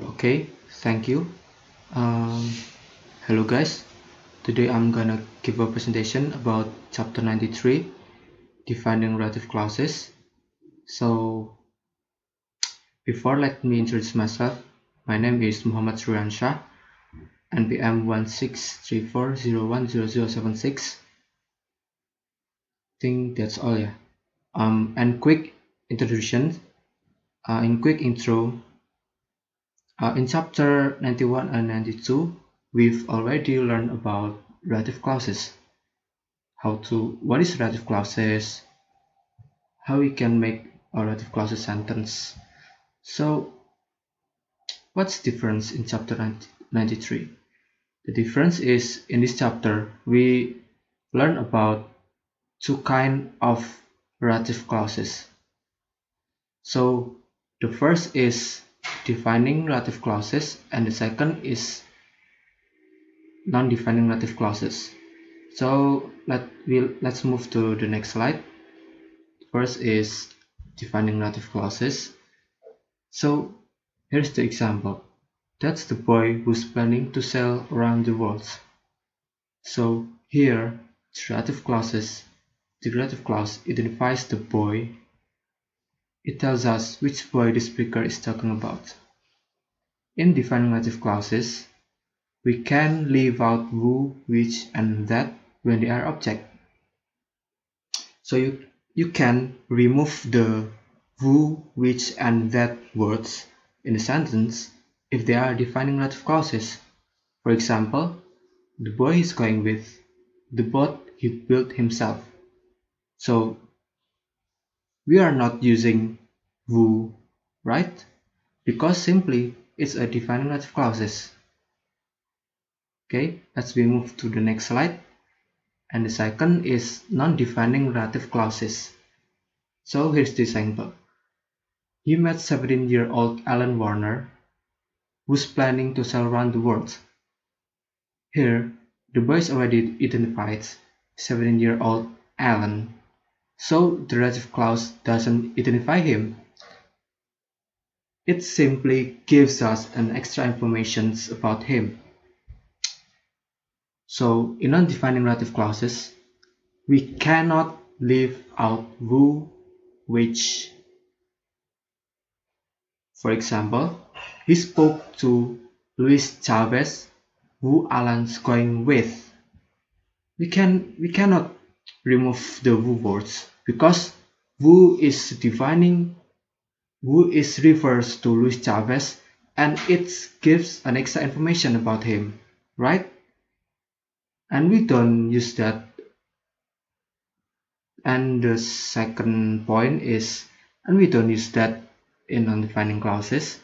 Okay, thank you. Um, Hello guys. Today I'm gonna give a presentation about chapter 93, defining relative clauses. So before let me introduce myself. My name is Muhammad Suriansyah, NPM 1634010076. Think that's all, yeah. And quick introduction. In quick intro, in chapter 91 and 92, we've already learned about relative clauses. What is relative clauses, how we can make a relative clauses sentence. So what's the difference in chapter 93? The difference is in this chapter we learn about two kind of relative clauses. So the first is defining relative clauses and the second is non-defining relative clauses. So let's move to the next slide. First is defining relative clauses. So here's the example. That's the boy who's planning to sail around the world. So here, the relative clause identifies the boy. It tells us which boy the speaker is talking about. In defining relative clauses, we can leave out who, which, and that when they are object. So you can remove the who, which, and that words in a sentence if they are defining relative clauses. For example, the boy is going with the boat he built himself. So we are not using who, right? Because simply it's a defining relative clauses. Okay, let's move to the next slide. And the second is non-defining relative clauses. So here's the example. You met 17-year-old Alan Warner, who's planning to sail around the world. Here, the boy is already identified 17-year-old Alan, so the relative clause doesn't identify him. It simply gives us an extra information about him. So in non-defining relative clauses, we cannot leave out who, which. For example, he spoke to Luis Chavez, who Alan's going with. We cannot remove the who words because who is refers to Luis Chavez and it gives an extra information about him, right? And we don't use that. And the second point is, and we don't use that in non-defining clauses.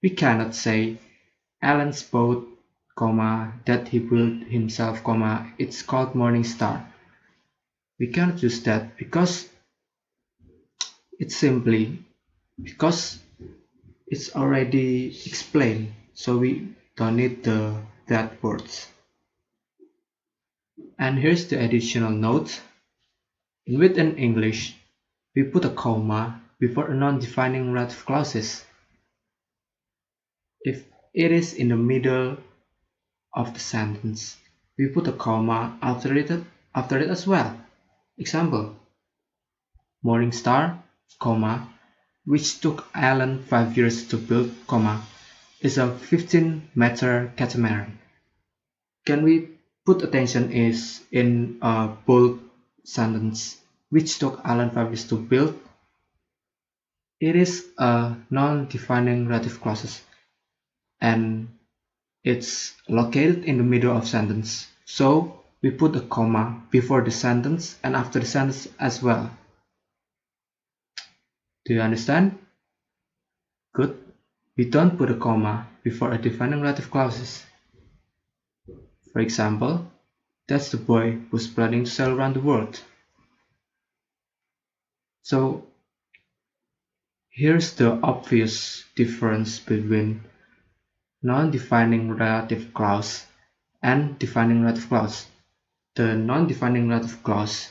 We cannot say Alan's boat, that he built himself, it's called Morning Star. We cannot use that because it's already explained, so we don't need that words. And here's the additional note. In written English, we put a comma before a non-defining relative clauses if it is in the middle of the sentence. We put a comma after it as well. Example: Morning Star, which took Alan 5 years to build, is a 15-meter catamaran. Can we put attention is in a bold sentence, which took Alan 5 years to build? It is a non-defining relative clause and it's located in the middle of sentence. So we put a comma before the sentence and after the sentence as well. Do you understand? Good. We don't put a comma before a defining relative clauses. For example, that's the boy who's planning to sail around the world. So here's the obvious difference between non-defining relative clause and defining relative clause. The non-defining relative clause,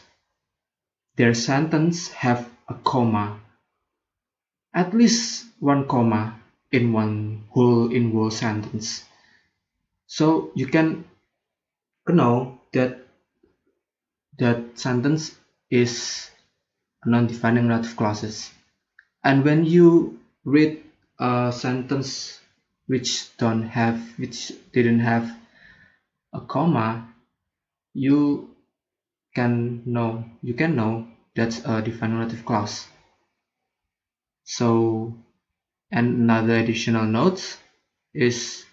their sentence have a comma, at least one comma in one sentence. So you can know that sentence is a non-defining relative clauses. And when you read a sentence which didn't have a comma, you you can know that's a defined relative clause. So, and another additional note is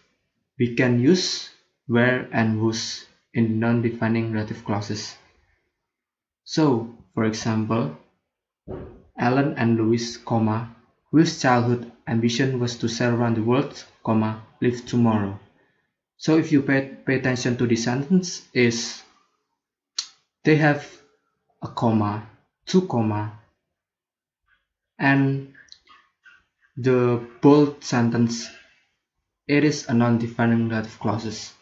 we can use where and whose in non-defining relative clauses. So, for example, Alan and Louis, whose childhood ambition was to sail around the world, live tomorrow. So if you pay attention to the sentence, is they have a comma, two comma, and the bold sentence, it is a non-defining relative clauses.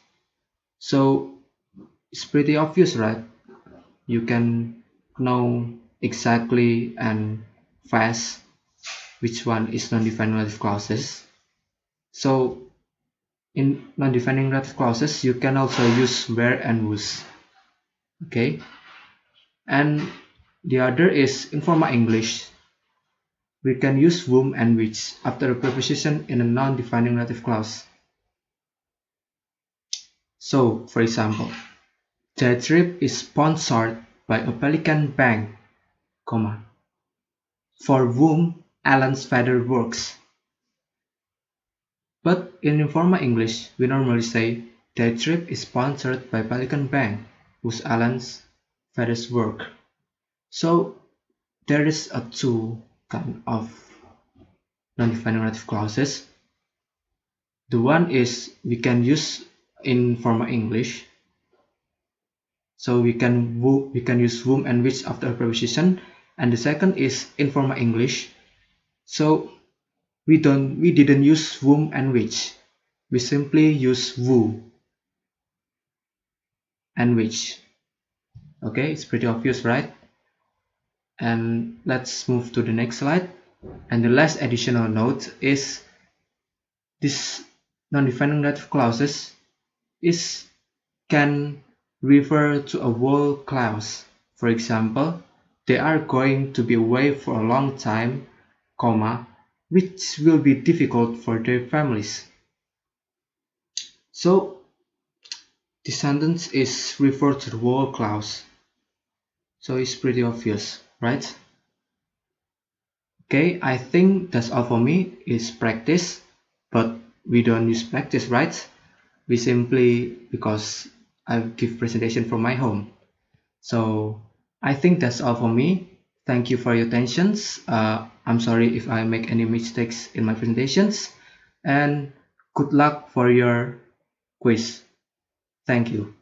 So it's pretty obvious, right? You can know exactly and fast which one is non-defining relative clauses. So in non-defining relative clauses, you can also use where and whose. Okay, and the other is informal English. We can use whom and which after a preposition in a non-defining relative clause. So, for example, the trip is sponsored by a Pelican Bank, for whom Alan's father works. But in informal English, we normally say the trip is sponsored by Pelican Bank, whose Alan's father's work. So there is a two kind of non-defining relative clauses. The one is we can use in formal English. So we can use whom and which after a preposition, and the second is informal English. So we didn't use whom and which. We simply use who and which. Okay, it's pretty obvious, right? And let's move to the next slide. And the last additional note is this non-defining relative clauses can refer to a whole clause. For example, they are going to be away for a long time, which will be difficult for their families. So the sentence is referred to the whole clause. So it's pretty obvious, right? Okay, I think that's all for me. Is practice, but we don't use practice, right? We simply, because I give presentation from my home. So I think that's all for me. Thank you for your attention. I'm sorry if I make any mistakes in my presentations, and good luck for your quiz. Thank you.